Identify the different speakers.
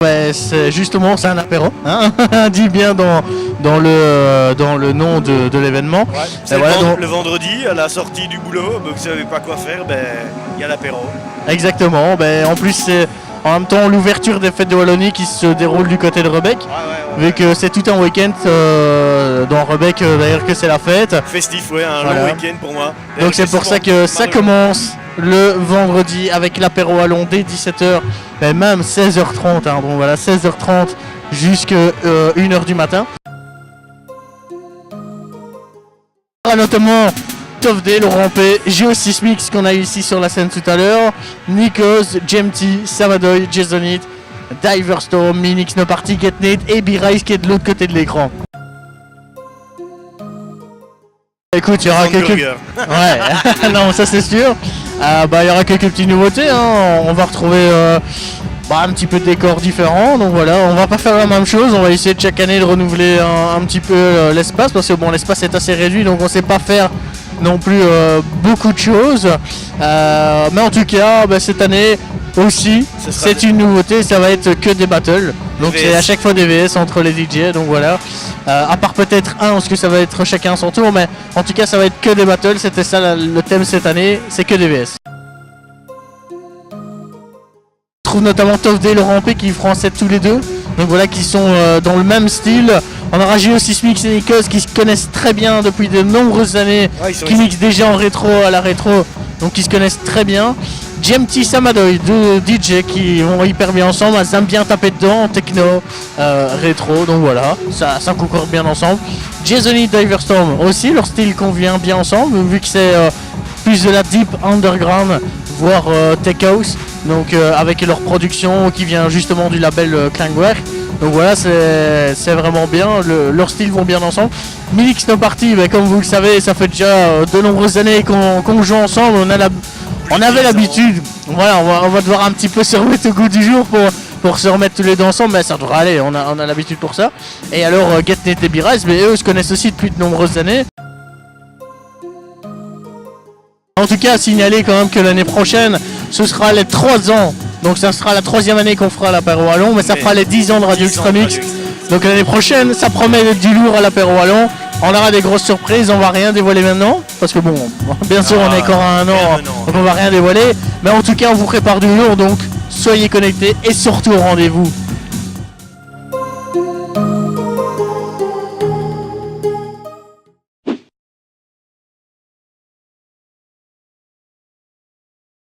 Speaker 1: Ouais, c'est justement c'est un apéro, hein. Dit bien dans le nom de l'événement.
Speaker 2: Ouais, c'est
Speaker 1: voilà, donc...
Speaker 2: le vendredi à la sortie du boulot, vous ne savez pas quoi faire, il y a l'apéro.
Speaker 1: Exactement, en plus c'est en même temps l'ouverture des fêtes de Wallonie qui se déroule du côté de Rebec, vu que c'est tout un week-end dans Rebec d'ailleurs que c'est la fête.
Speaker 2: Festif, ouais, un long week-end pour moi.
Speaker 1: Donc c'est pour ça que ça commence le vendredi avec l'apéro wallon dès 17h, même 16h30, hein, donc voilà 16h30 jusqu'à 1h du matin. Notamment Tofd, Laurent P, Geosysmix qu'on a eu ici sur la scène tout à l'heure, Nikos, Gemty, Savadoy, Jasonit, Diverstorm, Minix No Party, Getnet et B-Rise qui est de l'autre côté de l'écran. Écoute, il y aura quelques... Ouais, non, ça c'est sûr. Il y aura quelques petites nouveautés, hein. On va retrouver un petit peu de décors différents. Donc voilà, on va pas faire la même chose. On va essayer de chaque année de renouveler un petit peu l'espace. Parce que bon, l'espace est assez réduit, donc on sait pas faire non plus beaucoup de choses. Mais en tout cas, cette année aussi, c'est une nouveauté. Ça va être que des battles. Donc c'est à chaque fois des VS entre les DJ. Donc voilà. À part peut-être parce que ça va être chacun son tour, mais en tout cas ça va être que des battles, c'était ça le thème cette année, c'est que des VS. On trouve notamment Tofd et Laurent P qui feront 7 tous les deux, donc voilà, qui sont dans le même style. On aura Geosysmix et Nikos qui se connaissent très bien depuis de nombreuses années, qui mixent déjà en rétro à la rétro, donc ils se connaissent très bien. Gemty, Samadoy, deux DJ qui vont hyper bien ensemble, elles aiment bien taper dedans, techno, rétro, donc voilà, ça concourt bien ensemble. Jasonit, Diverstorm aussi, leur style convient bien ensemble, vu que c'est plus de la deep underground, voire tech house, donc avec leur production qui vient justement du label Klangwerk. Donc voilà, c'est vraiment bien, leurs styles vont bien ensemble. Minix No Party, comme vous le savez, ça fait déjà de nombreuses années qu'on joue ensemble, on avait l'habitude, voilà, on va devoir un petit peu se remettre au goût du jour pour se remettre tous les deux ensemble, mais ça devrait aller, on a l'habitude pour ça. Et alors Getnet et B-Rise, mais eux se connaissent aussi depuis de nombreuses années. En tout cas, signaler quand même que l'année prochaine, ce sera les 3 ans, donc ça sera la 3e année qu'on fera l'apéro wallon, mais ça fera les 10 ans de Radio Extra Mix. Donc l'année prochaine, ça promet d'être du lourd à l'apéro wallon. On aura des grosses surprises, on va rien dévoiler maintenant, parce que bon, bien sûr on est encore à 1 an, donc on va rien dévoiler, mais en tout cas on vous prépare du lourd, donc soyez connectés et surtout au rendez-vous.